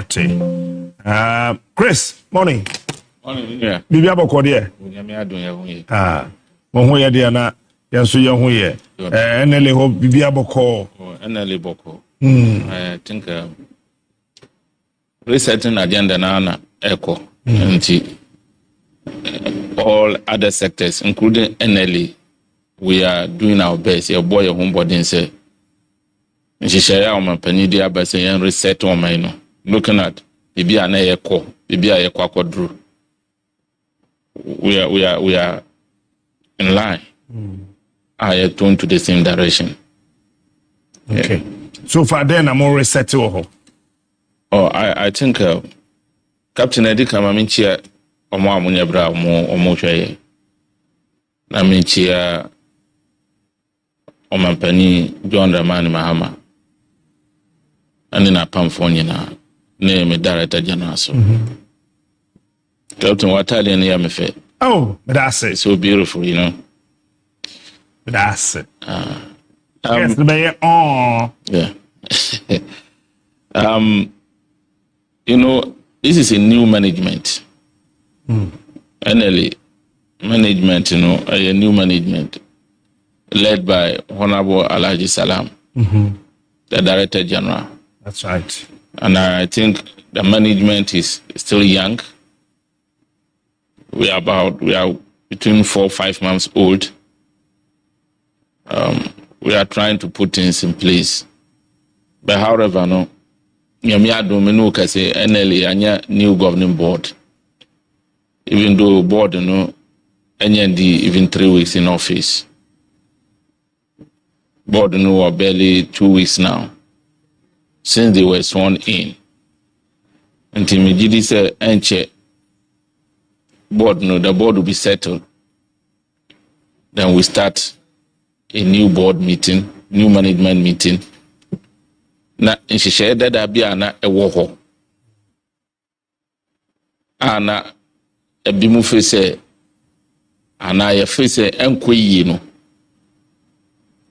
Authority. Chris, morning. Morning, yeah. Bibi aboko de. Mo ho ye de na yenso ye ho ye. NLA ho bibi aboko. NLA boko. I think resetting agenda na echo. All other sectors, including NLA, we are doing our best. Your boy, your homebody, say, share our penny, but say, reset on my looking at Bibi and echo, Bibi echo drew. We are in line. I turn to the same direction. Okay. Yeah. So far, then I'm more reset. Oh, I think Captain Eddie Kamaminchia. Omo amunya bra omo hweye na menchia omampani John Dramani Mahama ani na pamfoni na me director general so Captain Watali and Yamefe. Oh, but that's it. So beautiful, you know. But that's it. Yes, the yeah. You know, this is a new management. NLA management, you know, a new management led by Honorable Alhaji Salam, the Director General. That's right. And I think the management is still young. We are between 4 or 5 months old. We are trying to put things in place. But however, no, NLA anya new governing board. Even though board, you know, NND even 3 weeks in office. Board, you know, are barely 2 weeks now since they were sworn in. Until Mijidi said, "Enche, board, you know, the board will be settled. Then we start a new board meeting, new management meeting. Na she shared that Abiana a woho. Ana ebimu face ana ya face enkoyi no.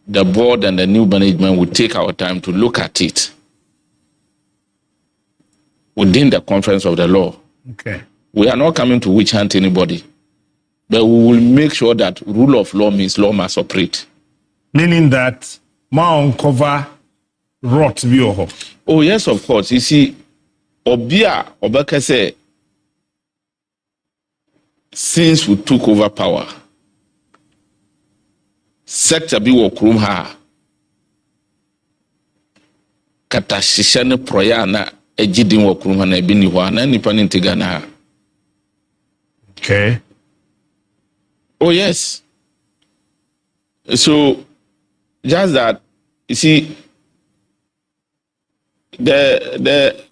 The board and the new management will take our time to look at it within the conference of the law. Okay. We are not coming to witch hunt anybody, but we will make sure that rule of law means law must operate. Meaning that ma uncover rot bi. Oh yes, of course. You see, Obia Obaka say, since we took over power, sector bi wo krum ha kata shishane proya na ejidin wo krum ha na bi ni ho na nipa ni ntiga na. Okay. Oh yes. So just that, you see, the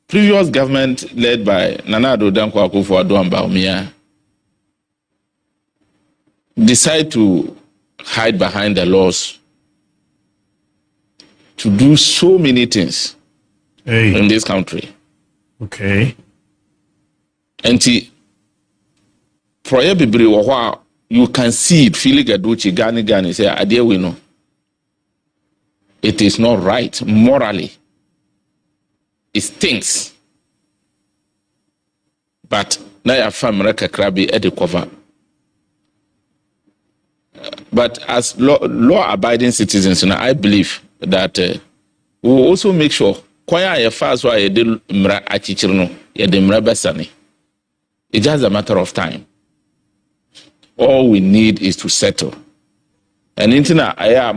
previous government led by Nana Addo Dankwa Akufo-Addo and Bawumia decide to hide behind the laws to do so many things in this country. Okay. And Proye Bibri Wawa, you can see it, feeling Gaduchi, Gani, say, Adia we know. It is not right morally. It stinks. But now your family krabi at the cover. But as law-abiding citizens, I believe that we will also make sure it's just a matter of time. All we need is to settle. And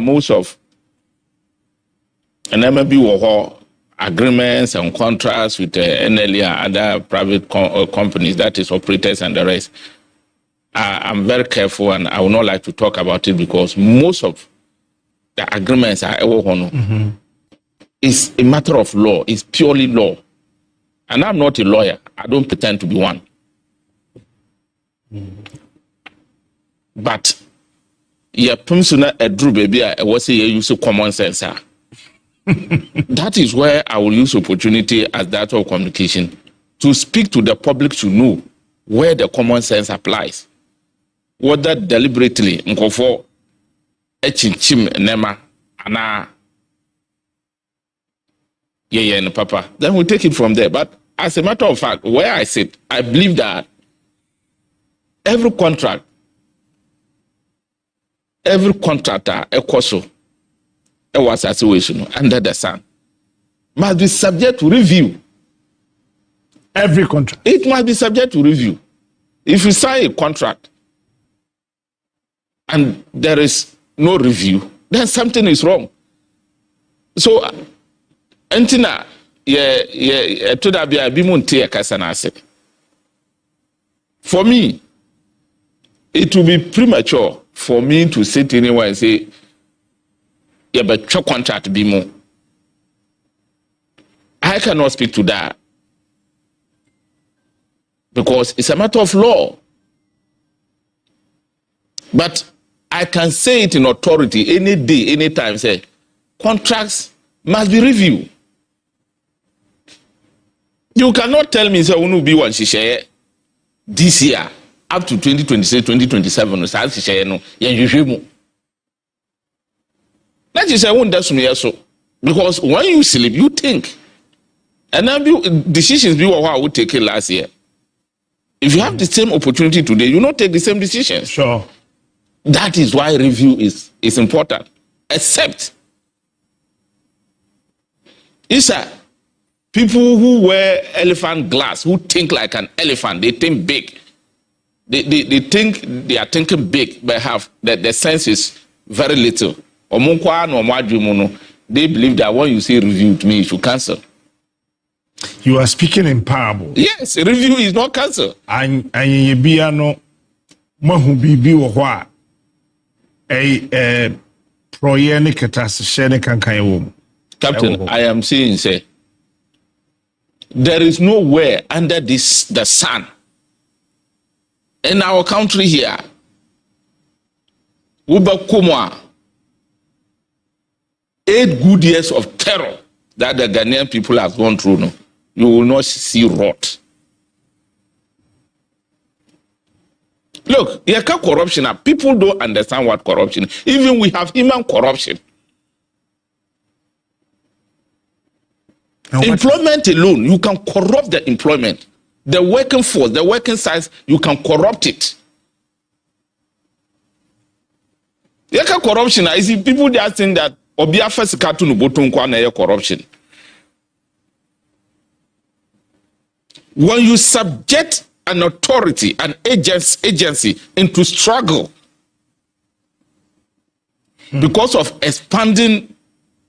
most of and MB agreements and contracts with NLA and other private companies, that is operators and the rest. I'm very careful and I would not like to talk about it because most of the agreements are it's a matter of law. It's purely law. And I'm not a lawyer. I don't pretend to be one. But yeah, Pumsuna a Drew baby, I was say you use common sense. That is where I will use opportunity as that of communication to speak to the public to know where the common sense applies. Whether deliberately, nkofo echinchim nema ana yeah, papa, then we'll take it from there. But as a matter of fact, where I sit, I believe that every contractor, a coso, a was a situation under the sun, must be subject to review. Every contract. It must be subject to review. If you sign a contract and there is no review, then something is wrong. So, Antina, to that be a bimunti kasanase. For me, it will be premature for me to sit anywhere and say, yeah, but your contract be more. I cannot speak to that because it's a matter of law. But I can say it in authority any day, anytime, say, contracts must be reviewed. You cannot tell me, say, Unu be one shisha this year, up to 2026, 2027, no, say, shisha no, you that is a one that's me so. Because when you sleep, you think. And then decisions be what I would take it last year. If you have the same opportunity today, you not take the same decisions. Sure. That is why review is important. Except, Isa, people who wear elephant glass, who think like an elephant, they think big. They think they are thinking big, but have that the sense is very little. They believe that when you say review to me, you should cancel. You are speaking in parable. Yes, review is not cancel. And you be no mahu bibi wo ho a proye ne catastrophe ne kankan wo. Captain, I am saying, say, there is nowhere under the sun in our country here. Uba 8 good years of terror that the Ghanaian people have gone through. No, you will not see rot. Look, here come corruption. People don't understand what corruption is. Even we have human corruption. Employment alone, you can corrupt the employment. The working force, the working size, you can corrupt it. Here come corruption. I see people they are saying that Obia first cartoon bottom corruption. When you subject an authority, an agency into struggle because of expanding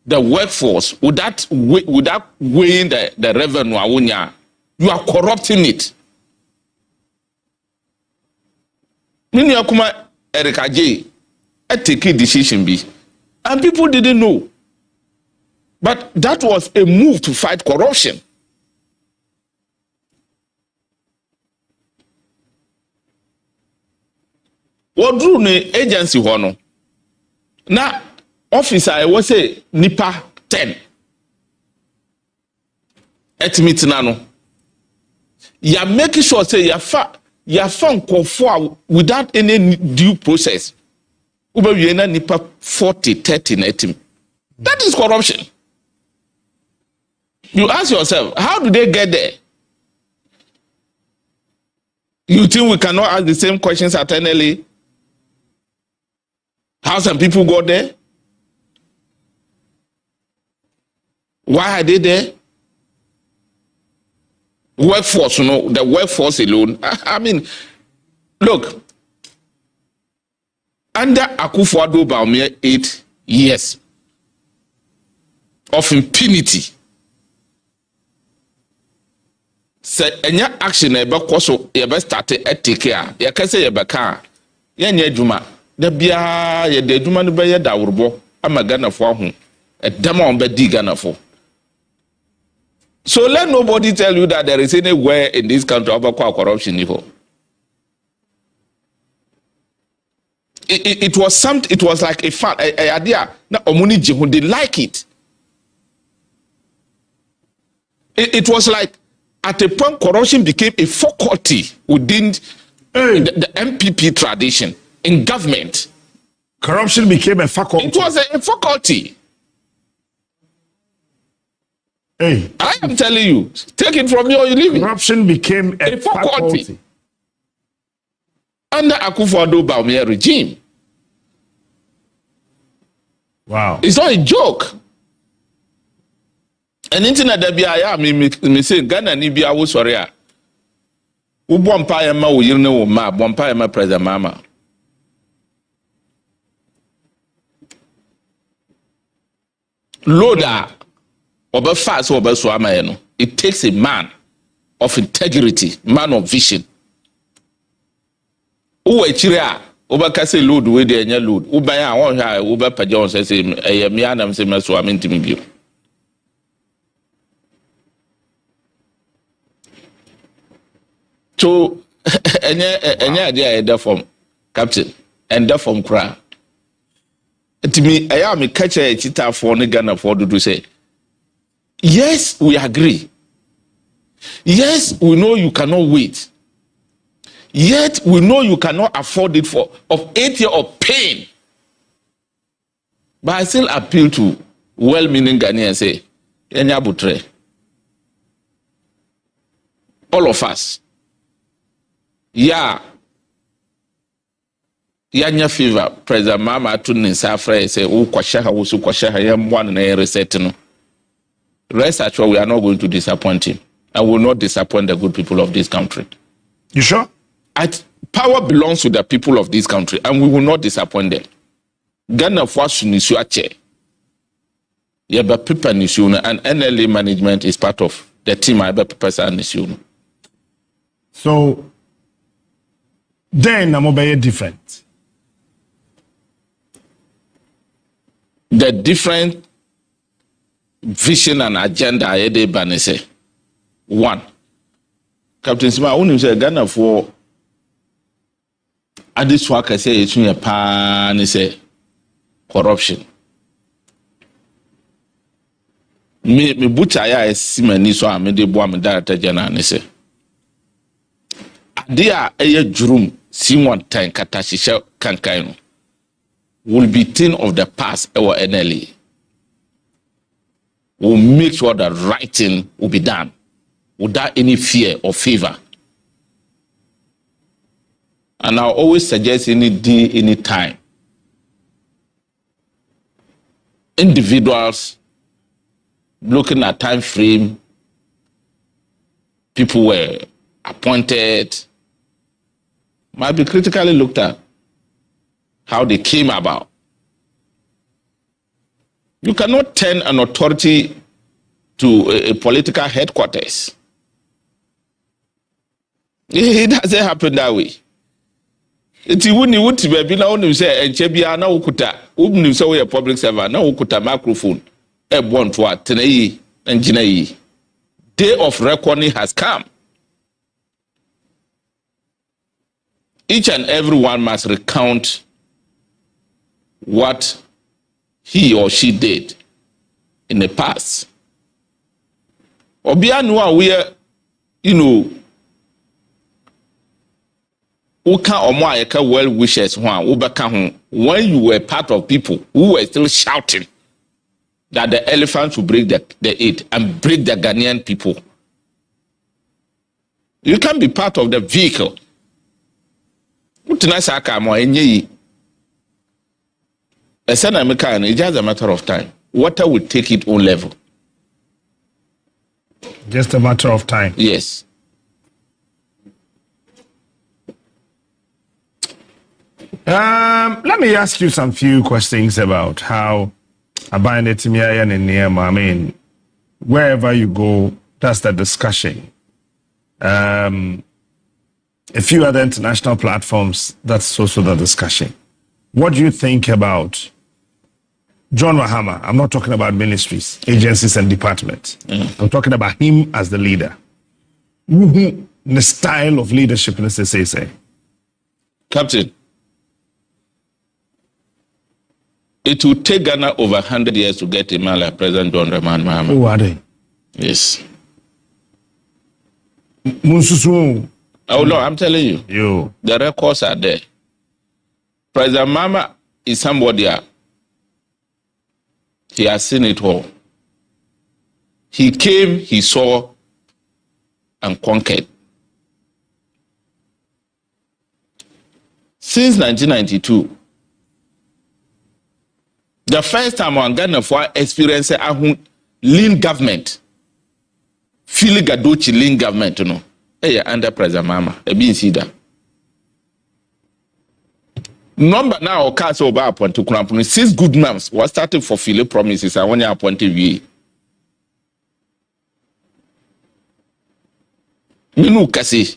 the workforce without weighing the revenue, you are corrupting it. Mini akuma Erika J take a decision be. And people didn't know. But that was a move to fight corruption. What drew the agency hono? Now, officer, I was say nipa 10. Etimitnano. You making sure say you found conform without any due process. Uber nipa 40, 30 netim. That is corruption. You ask yourself, how do they get there? You think we cannot ask the same questions at NLA? How some people got there? Why are they there? Workforce, you know, the workforce alone. I mean, look, under Akufo-Addo Bawumia 8 years of impunity, say any action ebe koso ebe start take care. Ya kase ebe ka ya nya adwuma da bia ya da adwuma no be ya da worbo ama Ghanafo ho edama on be di Ghanafo. So let nobody tell you that there is anywhere in this country about corruption evil. It was something. It was like a fun idea. Na omuni jehun, they like it. It was like at a point corruption became a faculty within the MPP tradition in government. Corruption became a faculty. It was a faculty. Hey, I am telling you, take it from me or you leave it. Corruption became a faculty under Akufo-Addo Bawumia regime. Wow. It's not a joke. And internet that be I me say Ghana ni be awo sorry a. Wo bompa ya ma wo yirne wo ma bompa ya ma President Mahama. Loader oba fast oba so ama no. It takes a man of integrity, man of vision. Uwe chire a oba ka say load we dey anya load. Uban a won hwa oba paja on say me anam say me so am ntimi bio. So any idea that from captain and that from cry. To me, I am a catcher a cheetah for Ghana for to say, yes, we agree. Yes, we know you cannot wait. Yet we know you cannot afford it for of 8 years of pain. But I still appeal to well-meaning Ghanaians and say, Enya Butre, all of us. Yeah. Yanya fever, President Mahama to Ninsafre say, oh, Kwashaha, Wusu Kwashaha, Yam one and a reset. Rest assured, we are not going to disappoint him. And will not disappoint the good people of this country. You sure? Power belongs to the people of this country, and we will not disappoint them. Ghana for Sunisuache. Yaba Pipa Nisuna and NLA management is part of the team I Pipa Nisuna. So then I'm obey different. The different vision and agenda I had banese. One, Captain Sima, only say Ghana for this work I say it's a pan say corruption. Me butcher ya simani so am de bo am director general ne say. Dia eye jurum si one time kata shisha kankan no will be thing of the past our NLA. Will make sure that right thing will be done without any fear or favor. And I always suggest any day, any time. Individuals looking at time frame, people were appointed, might be critically looked at how they came about. You cannot turn an authority to a political headquarters. It doesn't happen that way. It's wouldn't be now when you say and Chebia na ukuta, wouldn't you say a public servant, na ukuta microphone, a born to a tenei and jinei. Day of reckoning has come. Each and every one must recount what he or she did in the past. Obianua, we are, well wishers when you were part of people who were still shouting that the elephants will break the eight and break the Ghanaian people. You can be part of the vehicle. It's just a matter of time. Water will take its own level. Just a matter of time. Yes. Let me ask you some few questions about how Abayanetimia and Niema, I mean, wherever you go, that's the discussion. A few other international platforms, that's also the discussion. What do you think about John Mahama? I'm not talking about ministries, agencies, and departments. I'm talking about him as the leader. The style of leadership, let's say. Captain, it will take Ghana over 100 years to get a man like President John Mahama. Who are they? Yes. Munsusu. Oh, no, I'm telling you. You. The records are there. President Mahama is somebody, he has seen it all. He came, he saw, and conquered. Since 1992, the first time on Ghana for experience a lean government, Fili Gadochi lean government, you know, under President Mahama, a been see that. Number now, cast over upon to Krampuni, 6 good months was starting for Philip promises. I want to appoint you. Minu Kasi.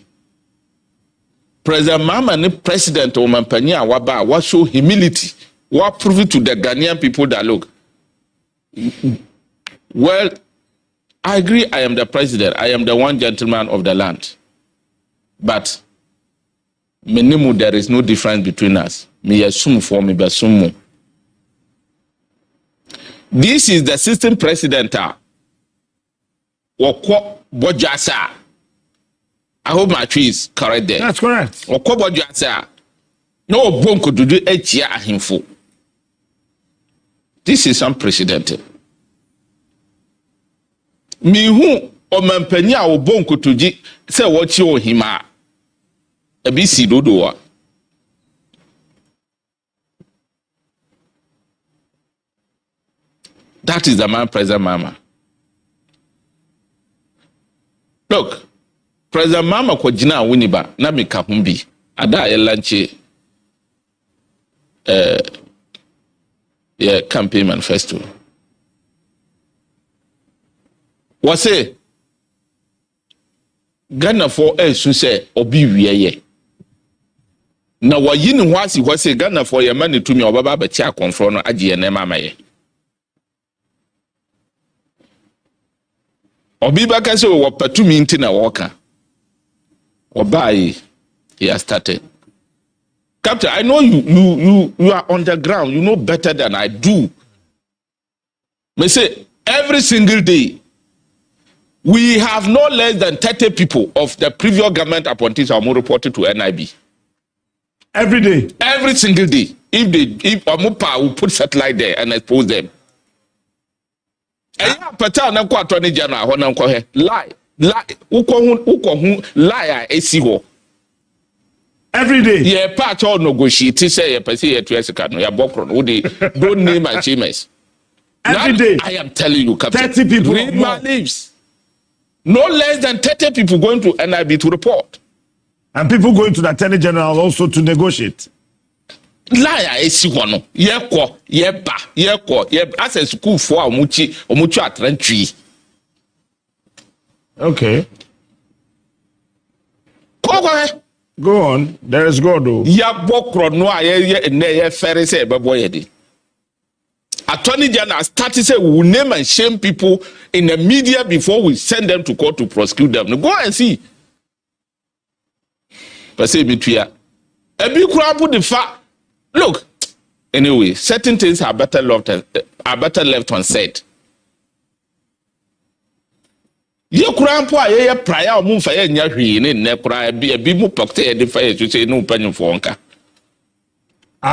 President Mahama and the president of Mampania Waba what show humility. What prove it to the Ghanaian people that look. Well, I agree, I am the president. I am the one gentleman of the land. But Menimu, there is no difference between us. Me assume for me basumu. This is the assistant president. Woko Bojasa. I hope my tree is correct there. That's correct. Woko Bojasa. No bonko to do echia ahimfo. This is unprecedented. Me who o mampanya o bonko to ji say what you hima. Ebisi dodoa. That is the man, President Mahama. Look, President Mahama kwa jina winiba na mikahumbi. Ada elanche campaign manifesto. Wase Ghana for sunse obi wiye. Na wayini hwasi wase Ghana for ye mani tumi obaba ba tia konfro no agye na mama ye. Obi baka se wo patumi nti na woka. Obai he has started. Captain, I know you are on the ground. You know better than I do. Me say every single day we have no less than 30 people of the previous government appointees are more reported to NIB. Every day. Every single day. If Amupa will put satellite there and expose them. Lie. Lie. Every day. Yeah, part all negotiate. Say you perceive you to Esikano. You bokron. Don't name achievements. Every day. I am telling you, Captain. 30 people. Read my lips. No less than 30 people going to NIB to report. And people going to the Attorney General also to negotiate. Liar Esiwano. Yeba. As a school for Omuchi at Rentry. Okay. Go on. There is God though. Bokro no ye ferry say baboyedi. Attorney General started say we will name and shame people in the media before we send them to court to prosecute them. Now go and see. But say between a big crowd put the fact. Look, anyway, certain things are better left unsaid. Ye kurampo a ye prayer mu fa ye nya hwi ne ne kura bi mu pokte ye de fa ye so say no panyin fo nka.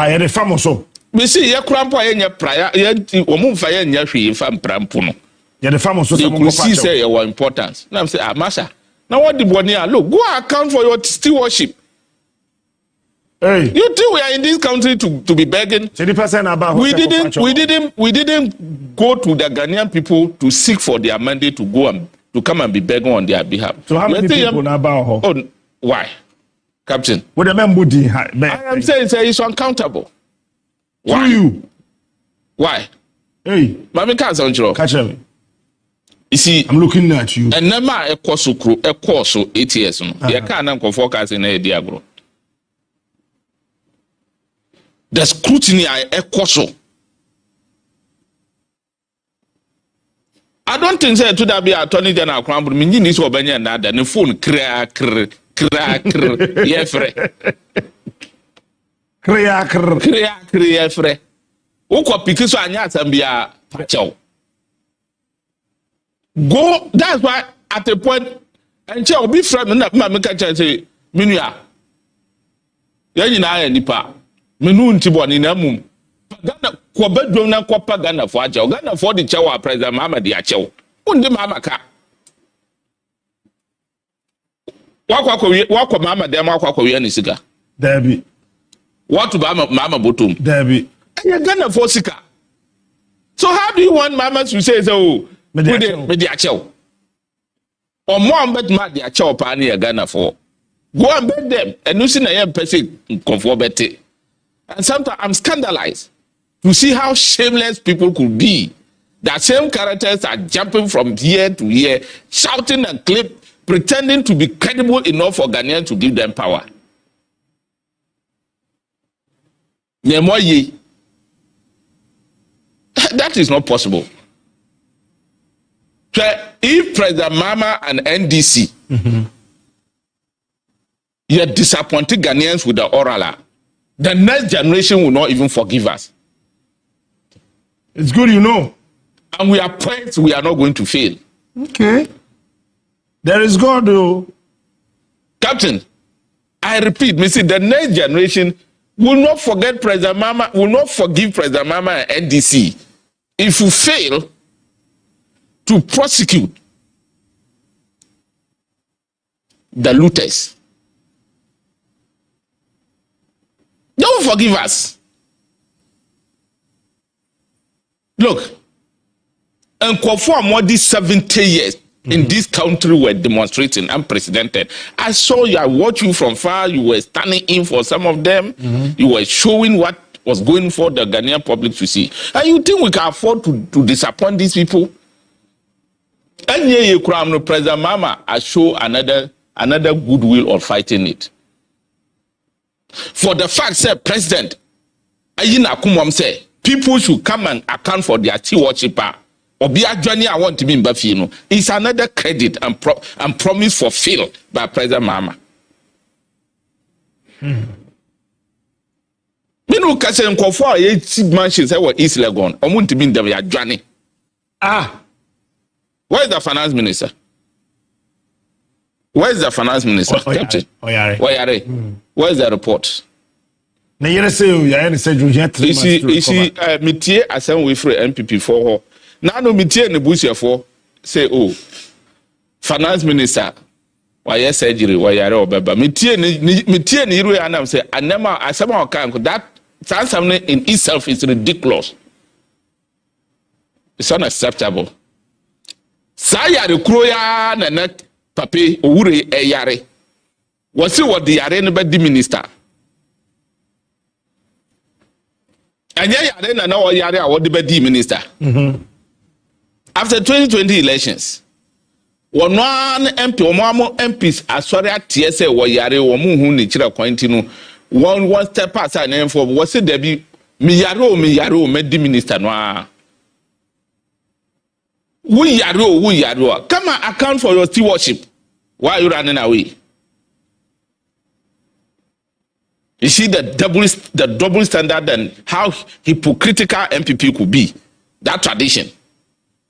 Ye de famo so. Me see ye kurampo a ye nya prayer ye mu fa ye nya hwi fa mprampo no. Ye de famo so say mo see say ye were importance. Now say Masha. Now what the boni look, go account for your stewardship. Hey. You think we are in this country to be begging? 30% about we didn't go to the Ghanaian people to seek for their mandate to go and to come and be begging on their behalf. So how many people now about? Oh, why, Captain? What the man I am saying it's uncountable. Why you? Why? Hey, Mami can't answer. Catch me. You see, I'm looking at you. And never a course 8 years. You can't focus in a diagro. The scrutiny I echo. I don't think say to that be Attorney General Crown, but me need this obenya na da ne phone crack ye fre. Crack ye fre. Ukwa piki so anya asambia pacho. Go, that's why at a point and che obi frame na ma make say minua. Ya nyina nipa. Menu ntiboni na mum. Ghana kwa bedroom na kwa Ghana for achew. Ghana for the chewa President Mahama di achew. Undi Mahama ka. Wako Mahama dem wako wiye ni sika. Debbie. What about Mahama Botum? Debbie. You're gonna for sika. So how do you want Mahama to say so? Mediacho. Or more bet Mediacho pani a Ghana for. Go and bet them. And you see na young person conform betting. And sometimes I'm scandalized to see how shameless people could be. That same characters are jumping from year to year, shouting and pretending to be credible enough for Ghanaians to give them power. That is not possible. If President Mahama and NDC you disappointed Ghanaians with the oral, the next generation will not even forgive us. It's good, you know. And we are points we are not going to fail. Okay. There is God, though. Captain, I repeat, the next generation will not forget President Mahama, will not forgive President Mahama and NDC if you fail to prosecute the looters. They will forgive us. Look, and for more than 70 years in this country were demonstrating unprecedented. I saw you, I watched you from far, you were standing in for some of them, you were showing what was going for the Ghanaian public to see. And you think we can afford to disappoint these people? And yeah, President Mahama has shown another goodwill of fighting it. For the fact that President Ayina Kumwam say people should come and account for their tea worshipper. Obia Johnny, I want to be in Bafino. It's another credit and promise fulfilled by President Mahama. Me no kase nkofo a ye mansions e were East Legon. Omo to be in the Johnny. Where is the finance minister? Where is the finance minister? Captain. Oyare. Where is the report? Na yere say o ya say you here 3 months. Isi metie asem we free MPP for ho. Na no metie ne busiafo say finance minister why surgery oyare obeba. Metie ne iru anam say anema asema o kan that something in itself is ridiculous. It's unacceptable. Sayare kuro ya na papi owure eyare. What's what the yare no be the minister? And yare na o yare a what the minister. After 2020 elections, one MP omo MPs asori atie say wo yare wo mu hu ni kira kwanti no one step aside na for wo say there be me yare o me the minister no a we yare come and account for your stewardship. Why are you running away? You see the double standard and how hypocritical MPP could be. That tradition.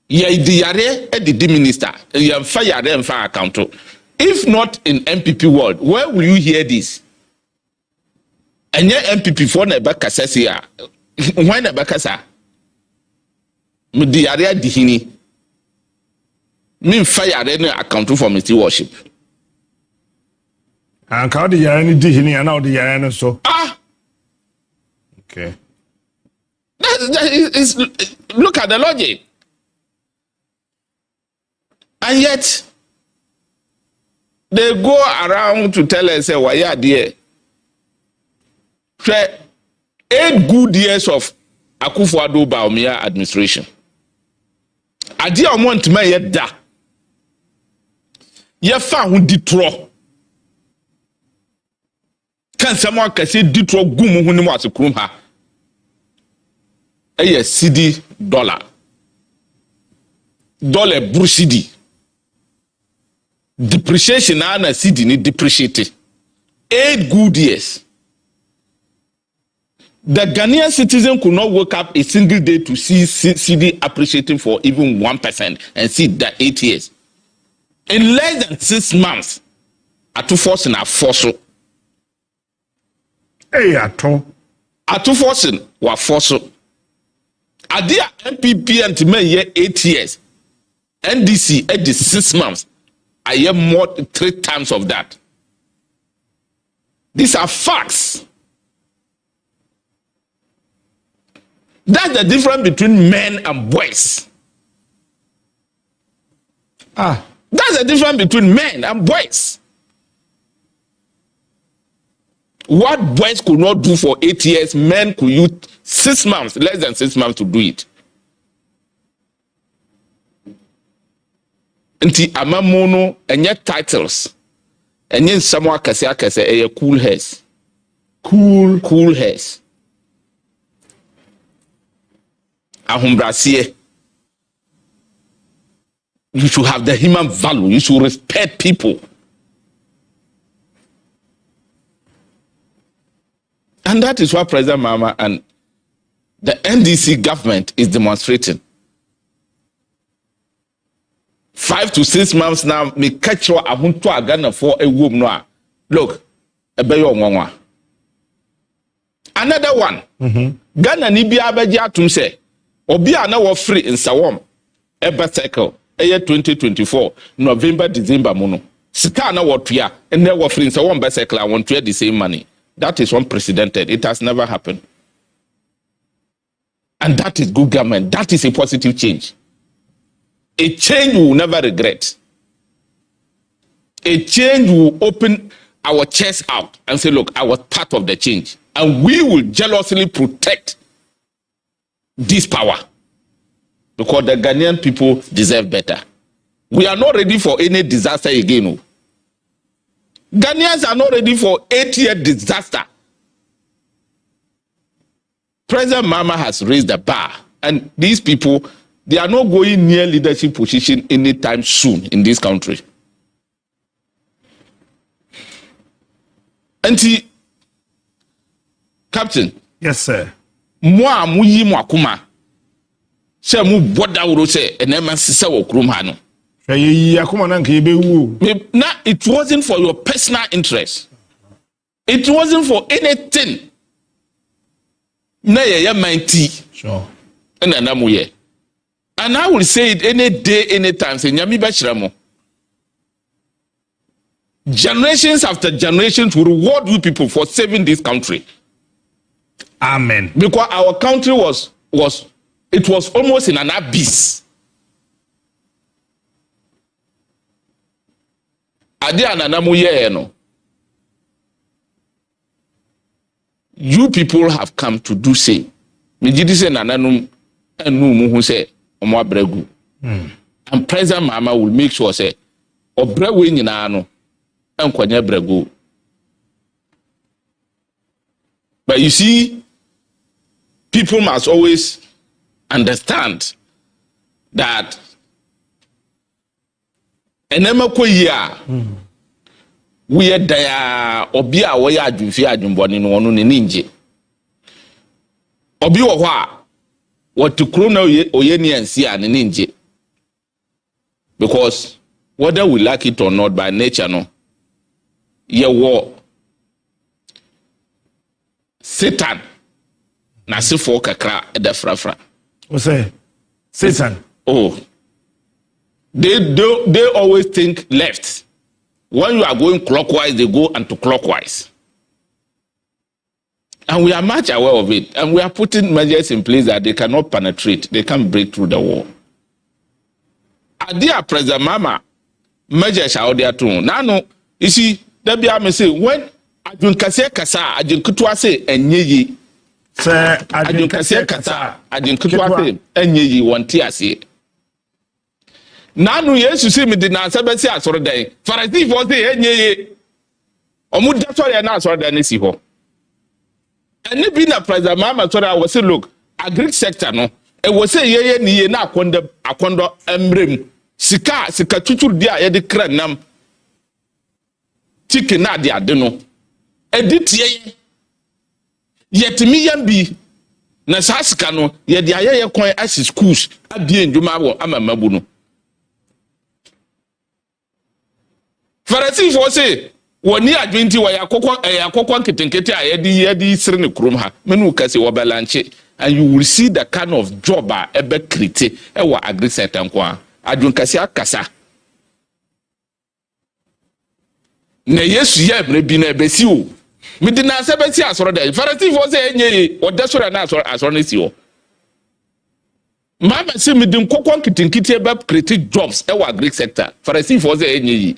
Yeah, the yare and the minister. You fire and fire account. If not in MPP world, where will you hear this? And yeah, MPP for never kassia. Why never kasa? The yare dihini. Me fire and account for my worship. And how the yare ni dihini and now the yare so. Okay. That is look at the logic. And yet, they go around to tell us, why are there? 8 good years of Akufo-Addo Bawumia administration. Adi a want me yet da. Ye fa hu ditro. Kan someone can say ditro gumu hu ni mo asekrum ha. Eye CD dollar. Dollar brushidi. Depreciation na CD ni depreciate. 8 good years. The Ghanaian citizen could not wake up a single day to see CD appreciating for even 1% and see that 8 years. In less than 6 months, atu forcing a force. Hey, atu forcing wa force. Adia MPP and me 8 years. NDC at the 6 months, I am more 3 times of that. These are facts. That's the difference between men and boys. That's the difference between men and boys. What boys could not do for 8 years, men could use 6 months, less than 6 months to do it. Nti amamono enye titles enye nsamo akase eye cool hairs. Cool hairs. Ahumbrasie. You should have the human value. You should respect people. And that is what President Mahama and the NDC government is demonstrating. 5 to 6 months now, me catch you a hunto a Ghana for a womb noa. Look, a bayo mwa. Another one. Ghana ni bi abeja tum se. Obi ana wo free in Sawom. Eba cycle. Eye 2024 November December mono. Sika na wo tuya. And then wo free in Sawom be cycle. I want to the same money. That is unprecedented. It has never happened. And that is good government. That is a positive change. A change we will never regret. A change will open our chest out and say, look, I was part of the change. And we will jealously protect this power. Because the Ghanaian people deserve better. We are not ready for any disaster again. Ghanaians are not ready for 8-year disaster. President Mahama has raised the bar. And these people, they are not going near leadership position anytime soon in this country. Auntie, Captain. Yes, sir. Moi, muyi mwakuma. Se mu boda uro se enema sisa wo krum ha no. Now, it wasn't for your personal interest. It wasn't for anything. Na ye mighty. Sure. And I will say it any day, anytime. Say nyami bachiramo. Generations after generations will reward you people for saving this country. Amen. Because our country was almost in an abyss. You people have come to do say. And President Mahama will make sure say obrewe nyina no enkwanya brego. But you see, people must always understand that enema koyia we are there obi a wo ya adwufi adwumbone no no ne ninje obi wo ho a wotukro na oyeni ansi a ne ninje, because whether we like it or not, by nature no ye wo Satan na sefo kakra e da frafra. What say? Satan. Oh. They always think left. When you are going clockwise, they go anti-clockwise. And we are much aware of it. And we are putting measures in place that they cannot penetrate. They can't break through the wall. Adia President Mahama measures out there too. Now, no, you see, there be a say when Adjun Kase Kasa, Adjun Kutwa say, and ye. Sir, Adjun Kase Kasa, Adjun Kutwa say, and ye want to say. Nanu Yesu see me did not say asoro den. Farati for say enye. Omu da sorry na asoro den si ho. Eni bi na President Mahama sorry I was say look, agric sector no. E was say ye ni ye na akondo emrem. Sika tutu dia ye de kra nam. Chicken na dia de no. Edit ye. Yetimi yambi. Na sa sika no ye de aye kwan as schools abie ndwuma wo amamabu no. Farasi for say woni adwenti wa yakokon ketenkete a yedi sire ne krom ha menu kase wo belanche, and you will see the kind of job ebe kriti e wa agri sector nko a adwonkasi akasa na Yesu ye bre bi na ebesi o mede na sebesi asoro da Pharisee for say enye odesoro na asoro na si o Mama say mede nkokon kitinkiti e ba create jobs e wa agric sector Pharisee for say enye yi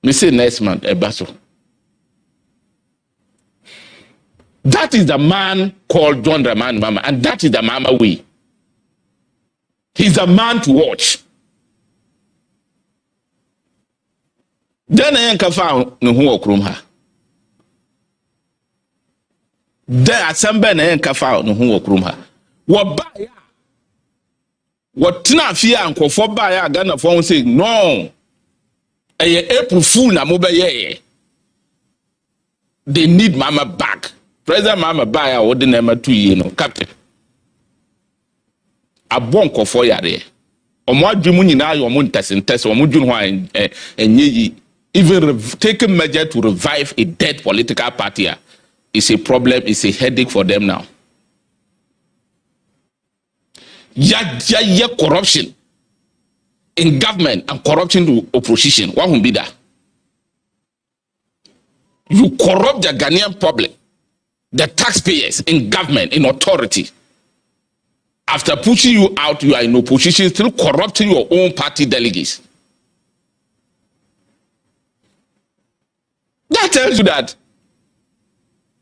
me say next month e ba so. That is the man called John Dramani Mahama, and that is the Mahama way. He's a man to watch. Then I ain't found no who okrum ha. Then assemble na ain't found no who okrum ha. What buy? What tina fear and for buy? I Ghana phone say no. April Fool na mo be. They need Mahama back. President Mahama buy a word number 2 years no captain. A bonk of yare. Omo adwemu nyina yo mo ntesentese omo dwunu ho enye even taking measure to revive a dead political party is a problem, is a headache for them now. Ya corruption in government and corruption to opposition. What will be that? You corrupt the Ghanaian public, the taxpayers in government, in authority. After pushing you out, you are in opposition, still corrupting your own party delegates. That tells you that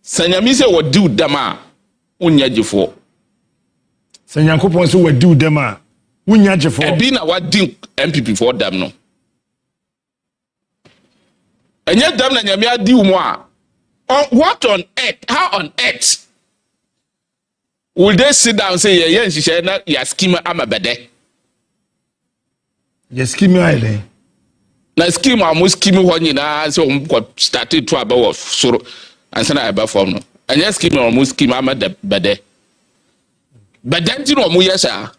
Sanyamise would do dama unyajifo. Sanyankopon so would do dama unyajifo. Ebina what do MPP for them no. And yet them na nyamia di umwa. What on earth? How on earth will they sit down and say yeah she said na ya scheme amabede? Ya scheme aile. Na scheme amu scheme ho nyina so started to about soro and say na aba form no. And ya scheme amu scheme amabede. Bede nti no mu yesa.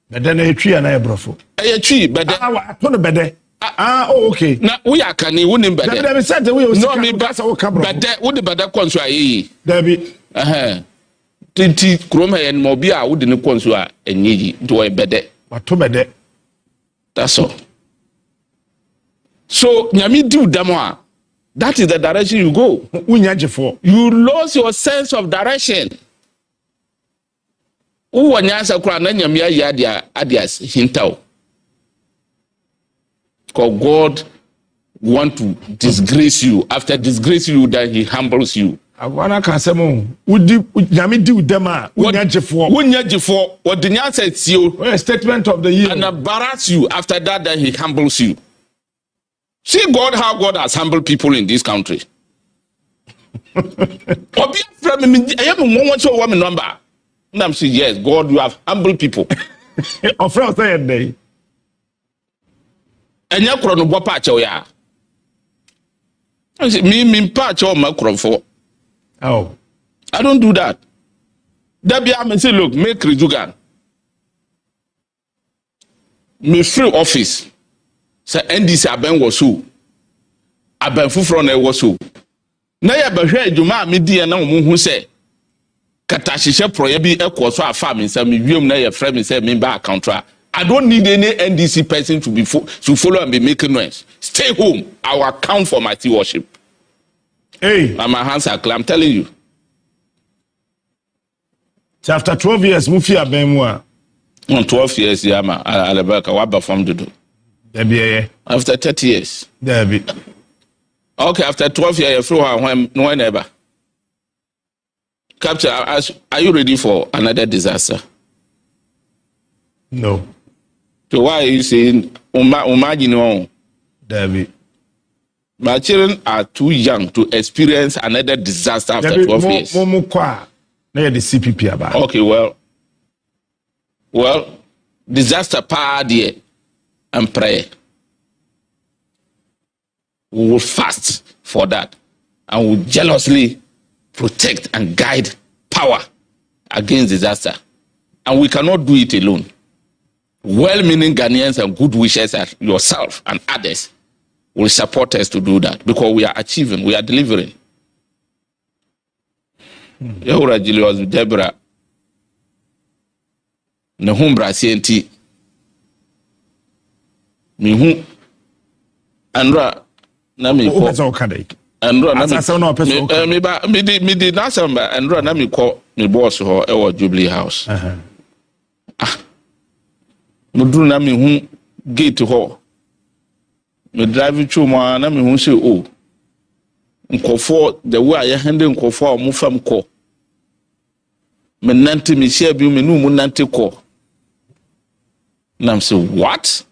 Bede na etwi na ebrofo. Etwi bede. To no bede. Oh, okay. Na we are can you name bede. Dabi said we no me bede wo de bede konso ayi. Dabi. Tinti krom he en mo bia wo de ne konso a enyi do bede. Wato bede. That's all. So nyami do demo. That is the direction you go. Unyajifo. You lose your sense of direction. Uwa nyasa kura na nyami adias hintao. Because God want to disgrace you. After disgracing you, then he humbles you. Awana kasemo udi nyami di dema unyajifo. Unyajifo what the nyasa says you statement of the year and embarrass you. After that, then he humbles you. See God, how God has humbled people in this country. Obi from me I am one so woman number. And I'm saying yes, God, you have humbled people. Of course say day. And you kro no bo pa che ya. Me pa che o ma kro fo. Oh. I don't do that. That be I say look, make Rejugan. Me free office. Say NDC aben wo so. Aben fufro na wo so. Na ya ba hwe adwuma me die na wo hu say katahihye proye bi ekoso afa me nsam wiem na ya frame me say me ba contra. I don't need any NDC person to follow and be making noise. Stay home. I will account for my worship. Hey. And my hands are clear. I'm telling you. So after 12 years, Mufi Abemwa. 12 years, yeah, man. Alabaka, what performed to do? After 30 years. Debbie. Okay, after 12 years, you flew when ever. Captain, are you ready for another disaster? No. So why are you saying, imagine, Debbie? My children are too young to experience another disaster after 12 years. The CPP about. Okay, well, disaster party and prayer. We will fast for that and will jealously protect and guide power against disaster. And we cannot do it alone. Well-meaning Ghanaians and good wishers as yourself and others will support us to do that because we are achieving, we are delivering. Yahura Julius Deborah. ne ho brasienti me hu andra na me ko andra na me did na samba andra na me ko me boss ho e wo Jubilee House mudru na me hu gate ho me drive through ma na me hu say oh nkofo the way I handle nkofo mo fam ko me nante me share bi me no mu nante ko na say what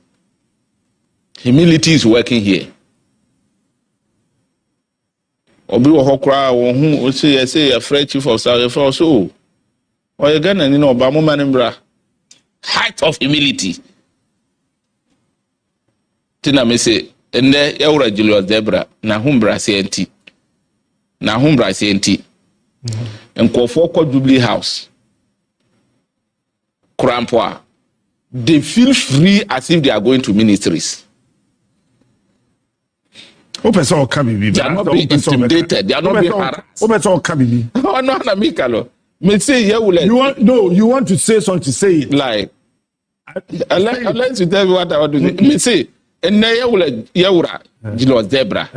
humility is working here obi wo hokra wo hu o say a French chief of staff for so o ye Ghana ni no ba mo manembra height of humility tina me say ende yawra Julius Debra na humbra senti nkofo ko Jubilee House Krampoa they feel free as if they are going to ministries. They are not being intimidated. They are not being harassed. Oh, no, Namikalo. Me say you want to say something to say it. Like, unless you tell me what I want to say. Me say, and now Yawura, Julius Debra,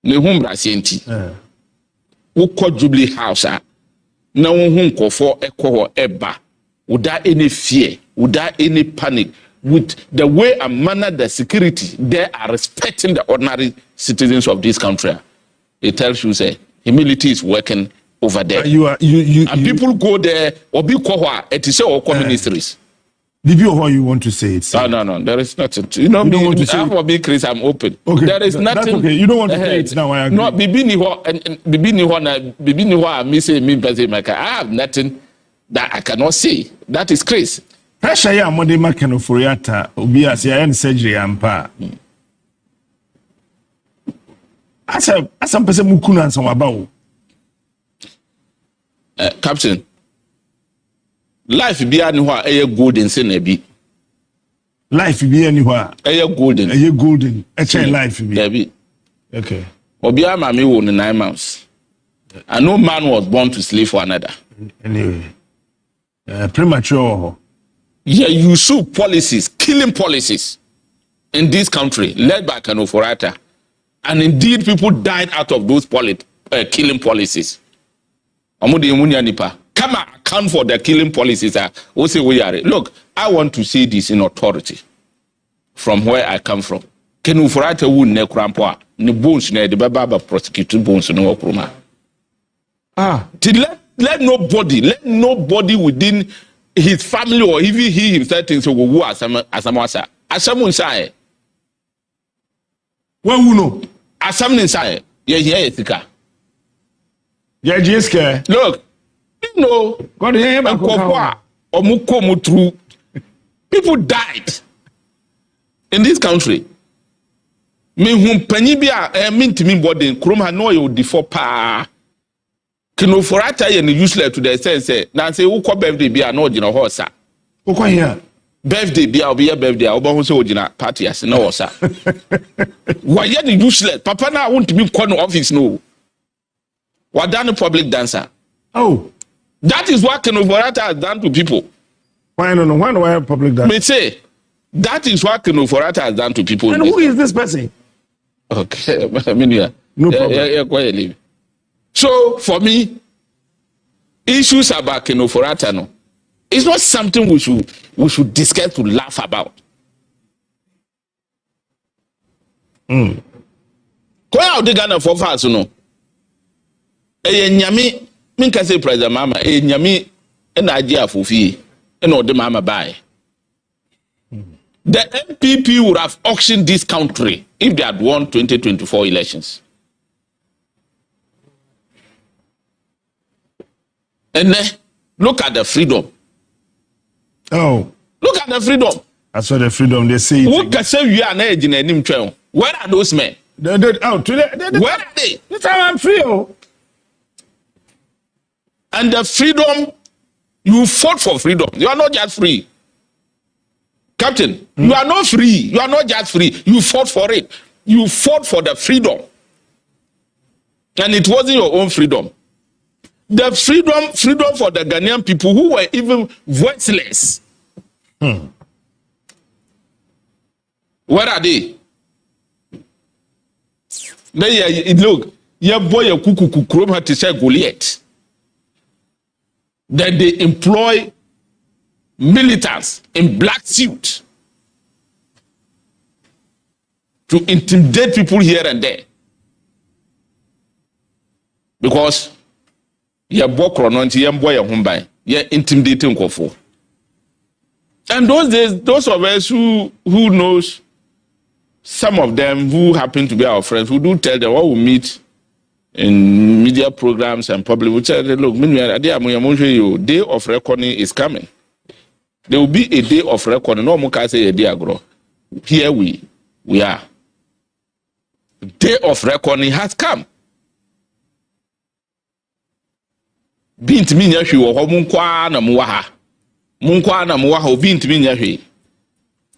Nehumbra Sienti, who called Jubilee House, now whom call for echo eba, without any fear, without any panic. With the way and manner the security, they are respecting the ordinary citizens of this country. It tells you, say, humility is working over there. People go there or be kohwa it is all ministries. What you want to say it? No, there is nothing. You know, you don't want to say I'm a big Chris, I'm open. Okay, there is nothing. That's okay. You don't want to say it now. I agree. No, I have nothing that I cannot say. That is Chris. Pressure ya mode makeno foriata obi as ya en surgery ampa asa pese mukunu ansa waba wo captain life bia ni ho a eye golden se na bi life bia ni ho a eye golden e chain life bi okay obi ama me wo 9 months and no man was born to slave for another anyway premature. Yeah, you saw policies, killing policies in this country led by Kano Forata. And indeed, people died out of those killing policies. Come on, account for the killing policies. Look, I want to say this in authority from where I come from. Kano Forata would ne crampoa, ne bones, ne the baba prosecuted bones no okruma. Let nobody within his family or even he himself thinks so go asamasa asamun sai when we know asamun sai here etika jeske look you know god hear me omuko through people died in this country me hum panyi bia mintimi body krom ha no you defor pa Kino Forata ye ni useless to the sense na say who call birthday bia na ogina hosa who call here birthday bia obi ye birthday obo ho say ogina party as na hosa why ye ni useless papa na want me call no office no what done public dancer that is what Kino Forata has done to people. Why public dancer me say that is what Kino Forata has done to people. And who is this person? Okay, I mean no problem. So for me, issues about Kano Forata no, it's not something we should discuss to laugh about. Kwa ya Ghana for fast no. Nyami minka say President Mahama nyami na agi afofi na ode Mahama buy. The MPP would have auctioned this country if they had won 2024 elections. And then look at the freedom. Look at the freedom. I saw the freedom. They say. Who can say you are not a where are those men? Where are they? This time I'm free. And the freedom, you fought for freedom. You are not just free. Captain, you are not free. You are not just free. You fought for it. You fought for the freedom. And it wasn't your own freedom. The freedom for the Ghanaian people who were even voiceless Where are they? Look, your boy a kuku krom had to say Goliath. Then they employ militants in black suits to intimidate people here and there. Because your boy chrononti, your boy a humbai, you're intimidating Kofo. And those days, those of us who knows, some of them who happen to be our friends, who do tell them, we meet in media programs and public, we tell them, look, day of reckoning is coming. There will be a day of reckoning. No more can say a day ago. Here we are. Day of reckoning has come. Bint mi nya hwe wo ho munkwa na muwaha bint mi nya hwe.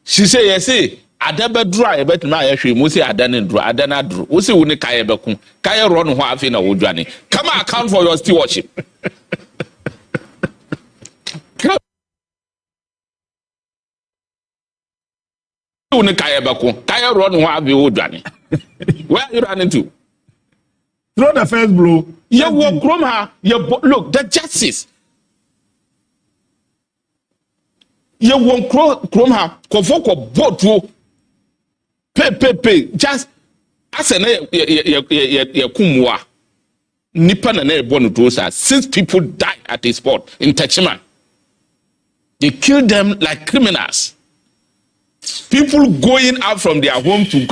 She say yes say adabedru a yebetuma ayehwe mo say adana dru wo say wo ne kaye beku kaye ro no ho afi na wo dwane come account for your stewardship. Wo ne kaye beku kaye ro no ho afi wo dwane. Where are you running to? Throw the first blow. Look, the justice. You won't chrome her, Kofoko boat, pay. Just as an Kumwa, Nipan and Bonutosa. 6 people died at the spot in Techiman. They killed them like criminals. People going out from their home to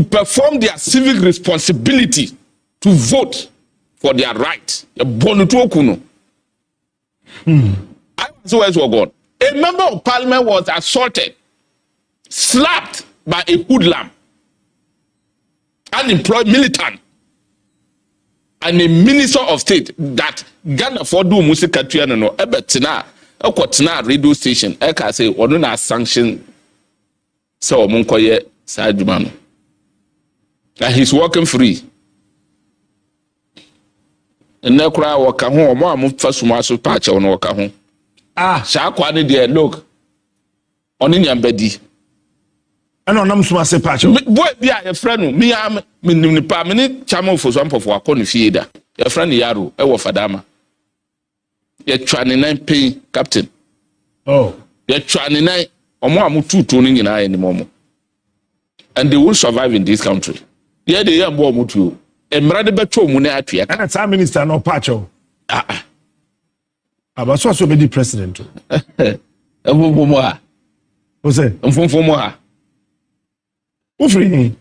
perform their civic responsibility to vote for their right. I was gone. A member of parliament was assaulted, slapped by a hoodlum, unemployed militant, and a minister of state that Ghana for do musika no ebetina ekwotina radio station eka say ono na sanction so omunkoye sajuma no. That he's working free. And now cry waka ho omo amu fasuma so patch on waka ho. Sha kwa ne there look. Oni nyambedi. And on suma se patch. Boy be a friend me am me pa me chama for some for akọ fie da. Your friend Yaro e wo fadama. Ye twa ne nan pay captain. Oh. Ye twa ne nan omo amu tutu no nyina ye ne momo. And they will survive in this country. Yeah, they are more mutu. Emrade beto mu na atwe. And that's our minister no patcho. Aba so be the president. Mfumfumu ha. O say? Mfumfumu ha. Who free?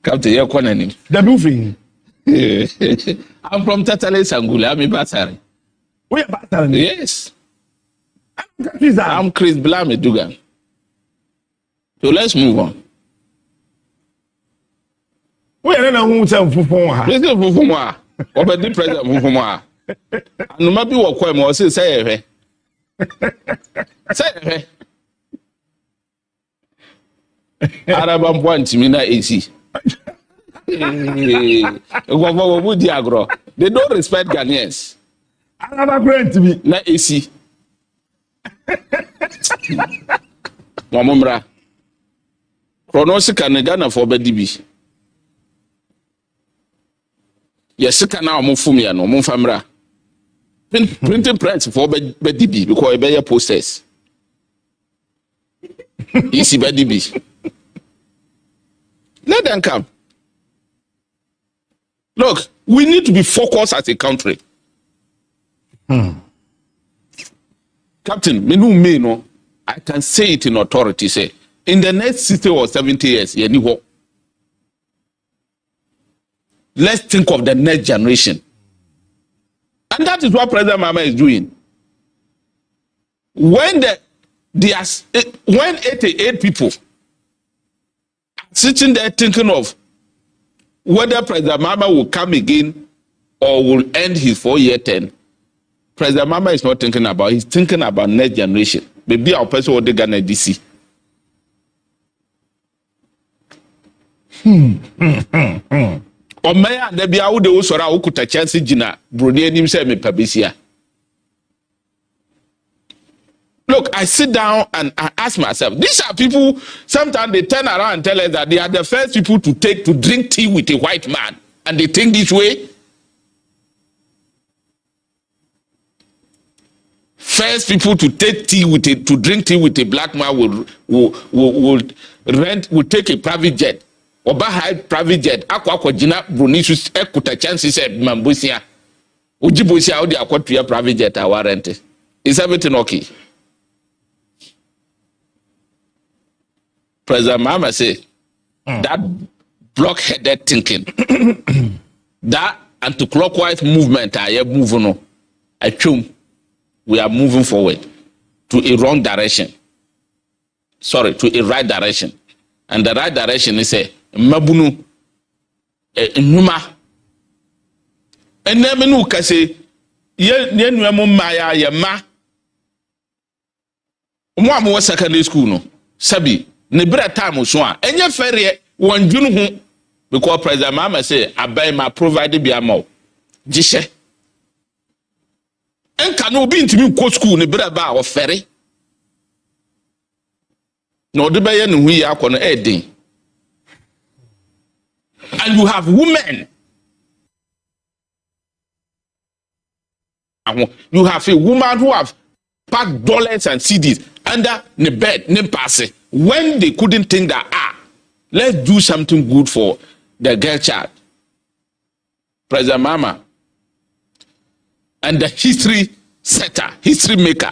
Captain ye kwana nim. Da be free. I'm from Tatale Sangula, I'm in Batari. Where Batari? Yes. I'm Chris Blame Dugan. So let's move on. Where na hu say mfumfumu ha. Let's go mfumfumu ha. Obedi president mfumfumu ha. No matter what kwem o say ehwe. Say ehwe. Araba mpoanti mi na AC. They don't respect Ghanaians. Araba grant me na AC. Mamumra. Chronosi kan Ghana for bedibi. Yes, can now move for me and no famra. Printing press for bedibi because be your posters. Easy bedibi. Let them come. Look, we need to be focused as a country. Captain, no, I can say it in authority. Say, in the next 60 or 70 years, let's think of the next generation. And that is what President Mahama is doing. When 88 people are sitting there thinking of whether President Mahama will come again or will end his 4-year term, President Mahama is not thinking about, he's thinking about next generation. Maybe our person will get a DC. Omaya de bia wo de wo sora okuta chance gina broni anim se me pabisia. Look, I sit down and I ask myself, these are people, sometimes they turn around and tell us that they are the first people to drink tea with a white man. And they think this way. First people to drink tea with a black man will take a private jet. Oba high private jet. Akwa jina bronisus ekuta chances mambusia. Ujibusia odi akwa tuya private jet awarente. Is everything okay? President Mahama say that block-headed thinking, that anti-clockwise movement, we are moving forward to a wrong direction. Sorry, to a right direction. And the right direction is a mabunu numa. And then menu kase ye nuamo maya ye ma. Mo secondary school no. Sabi ne bra time so a enye fere won dwunu ho because President Mahama say abai ma provide bi amao gishe enka no bi ntimi ko school ne bra ba o fere no de baye ne hu yi akọ no edin. And you have women, you have a woman who have packed dollars and CDs under the bed, passe, when they couldn't think that, let's do something good for the girl child. President Mahama and the history setter, history maker,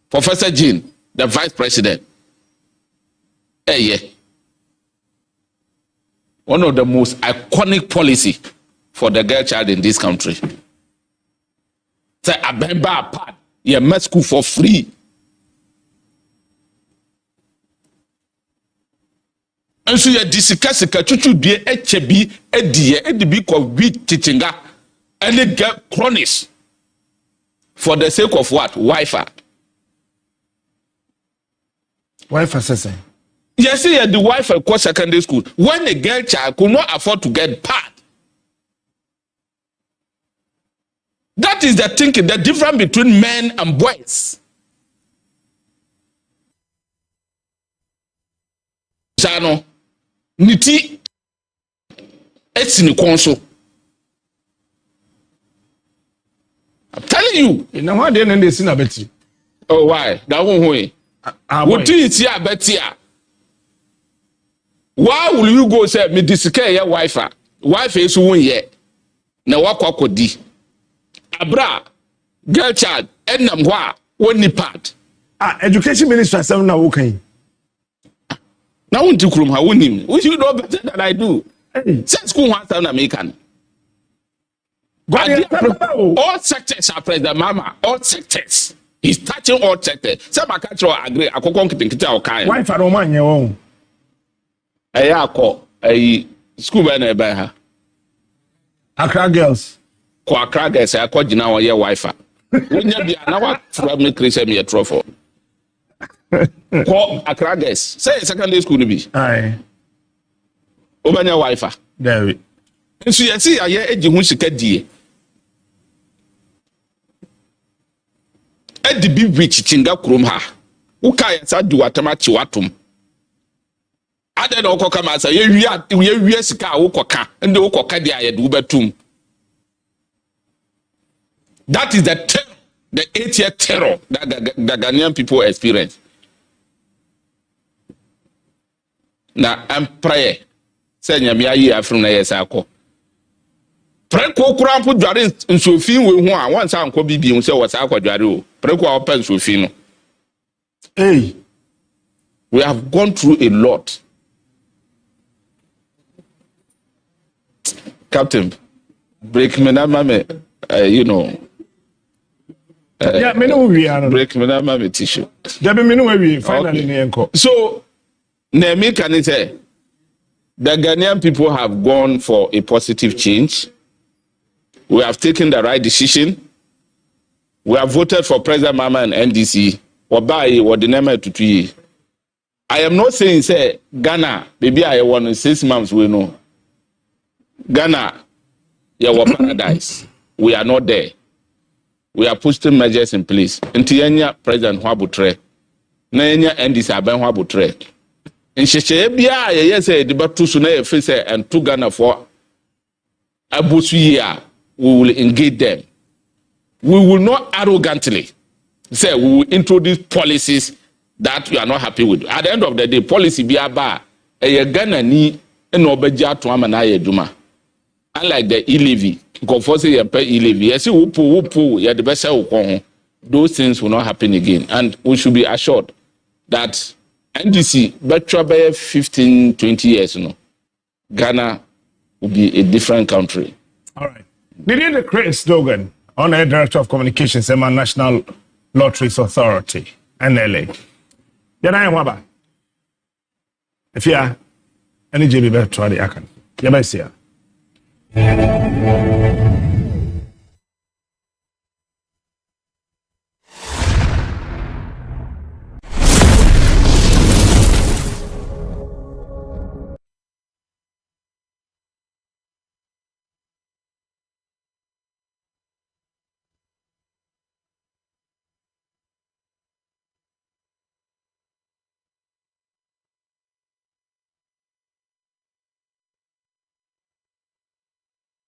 Professor Jean, the vice president. Yeah. One of the most iconic policy for the girl child in this country. Say, Abemba apart, you must school for free. And so you discuss chuchu die HB edibi ko bi teachinga and get chronics for the sake of what? Wi-Fi. Wi-Fi says. Yes, the Wi-Fi course secondary school. When a girl child could not afford to get pad. That is the thinking, the difference between men and boys. Sano, niti, etini konso. I'm telling you. You know what they see na beti. Oh, why? That won't way. What is ya betia? Why will you go say me disike ya Wi-Fi? Wi-Fi is one ye. Na wakwa kodi. Abra, girl child, enam wa, one part. Education minister say na okay. Na won't krum ha wonim. We should know better than I do. Since school wants to American. All sectors are President Mahama. All sectors. He's touching all sectors. Some are catch or agree. Akokon kitin o kai. Wi-Fi no man ye won. Akọ school by na ebe ha. Accra girls. Ko Accra girls akọ gina wo ye Wi-Fi. Wonya bia na wa from me create me trofo. Ko Accra girls. Say secondary school no bi. Aye. Obanya Wi-Fi. There. Nso ye see aye egi hu sika die. Edi bi wich chinga krom ha. Uka ya sa di watama chi watom. Ade na okoka ma sa ye wi sika wokoka ende wokoka dia ye de ubetum. That is the terror, the 8-year terror that the Ghanaian people experience. Now I'm pray say nyame ayi afrim na yes akọ. Preko kura mpo dware nsofin we ho a won sa anko bibi hu se wo sa akọ dware o. Preko a open nsofin no. Hey, we have gone through a lot. Captain, break me na mame, you know. Yeah, me know we are. Break me na mame tissue. There be me know we finally enko. So, na me can say the Ghanaian people have gone for a positive change. We have taken the right decision. We have voted for President Mahama and NDC. Obai or the name to 2 years. I am not saying say Ghana, maybe I want 6 months we know. Ghana, our paradise. We are not there. we are putting measures in place. Nti yenya President Wabutre, na yenya NDC aben Wabutre. Nhyehyɛ bia yɛyɛ sɛ de bɛto so na yɛfɛ sɛ ɛnto Ghana for abosu yi a we will engage them. We will not arrogantly say we will introduce policies that we are not happy with. At the end of the day, policy be aba Ghana ni na obeja to ama na yeduma. Unlike the e-levy, go for say pay e-levy. Yes, upo ya de besa ukon. Those things will not happen again, and we should be assured that NDC better by 15-20 years, Ghana will be a different country. All right. Did you Chris Dogan, Honorary Director of Communications, Emma National Lotteries Authority, NLA? Yana Waba. If you are any JB better try the Akan. Yabasia.